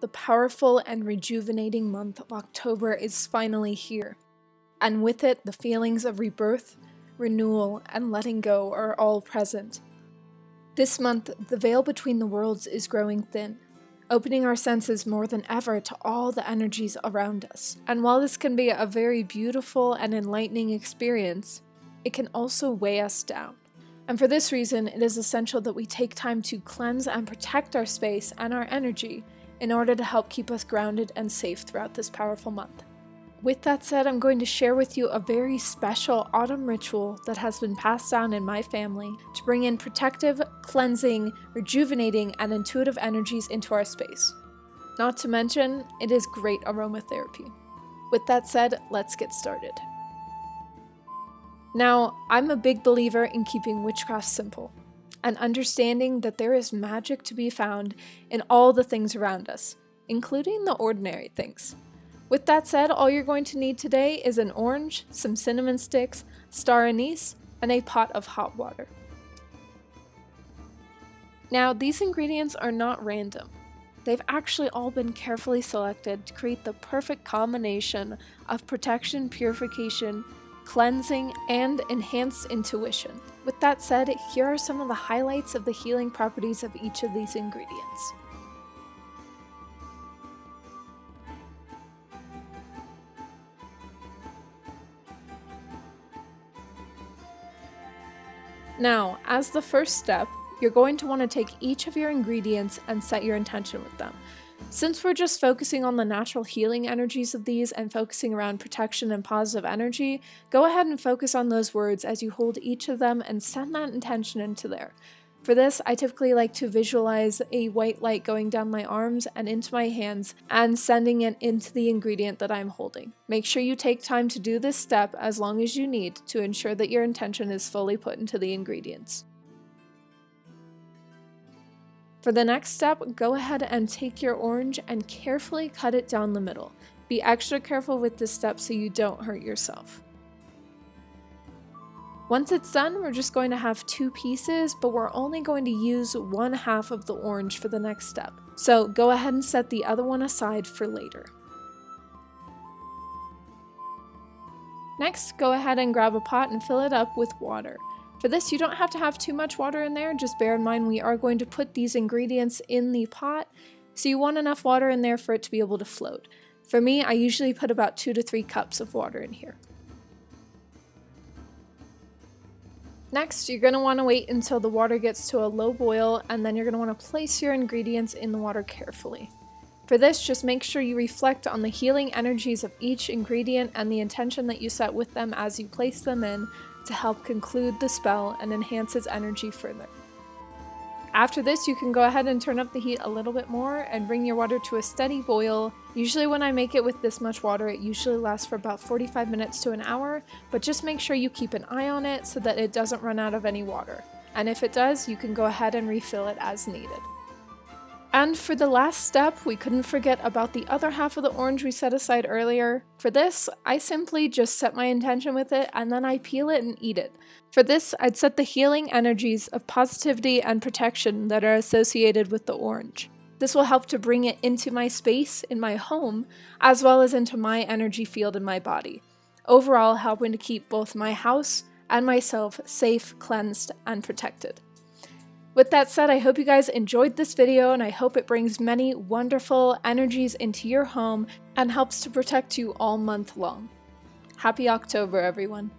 The powerful and rejuvenating month of October is finally here, and with it, the feelings of rebirth, renewal, and letting go are all present. This month, the veil between the worlds is growing thin, opening our senses more than ever to all the energies around us. And while this can be a very beautiful and enlightening experience, it can also weigh us down. And for this reason, it is essential that we take time to cleanse and protect our space and our energy in order to help keep us grounded and safe throughout this powerful month. With that said, I'm going to share with you a very special autumn ritual that has been passed down in my family to bring in protective, cleansing, rejuvenating, and intuitive energies into our space. Not to mention, it is great aromatherapy. With that said, let's get started. Now, I'm a big believer in keeping witchcraft simple, and understanding that there is magic to be found in all the things around us, including the ordinary things. With that said, all you're going to need today is an orange, some cinnamon sticks, star anise, and a pot of hot water. Now, these ingredients are not random. They've actually all been carefully selected to create the perfect combination of protection, purification, cleansing, and enhanced intuition. With that said, here are some of the highlights of the healing properties of each of these ingredients. Now, as the first step, you're going to want to take each of your ingredients and set your intention with them. Since we're just focusing on the natural healing energies of these and focusing around protection and positive energy, go ahead and focus on those words as you hold each of them and send that intention into there. For this, I typically like to visualize a white light going down my arms and into my hands and sending it into the ingredient that I'm holding. Make sure you take time to do this step as long as you need to ensure that your intention is fully put into the ingredients. For the next step, go ahead and take your orange and carefully cut it down the middle. Be extra careful with this step so you don't hurt yourself. Once it's done, we're just going to have two pieces, but we're only going to use one half of the orange for the next step. So go ahead and set the other one aside for later. Next, go ahead and grab a pot and fill it up with water. For this, you don't have to have too much water in there, just bear in mind we are going to put these ingredients in the pot, so you want enough water in there for it to be able to float. For me, I usually put about 2 to 3 cups of water in here. Next, you're going to want to wait until the water gets to a low boil, and then you're going to want to place your ingredients in the water carefully. For this, just make sure you reflect on the healing energies of each ingredient and the intention that you set with them as you place them in, to help conclude the spell and enhance its energy further. After this, you can go ahead and turn up the heat a little bit more and bring your water to a steady boil. Usually when I make it with this much water, it usually lasts for about 45 minutes to an hour, but just make sure you keep an eye on it so that it doesn't run out of any water. And if it does, you can go ahead and refill it as needed. And for the last step, we couldn't forget about the other half of the orange we set aside earlier. For this, I simply just set my intention with it and then I peel it and eat it. For this, I'd set the healing energies of positivity and protection that are associated with the orange. This will help to bring it into my space in my home, as well as into my energy field in my body. Overall, helping to keep both my house and myself safe, cleansed, and protected. With that said, I hope you guys enjoyed this video and I hope it brings many wonderful energies into your home and helps to protect you all month long. Happy October, everyone.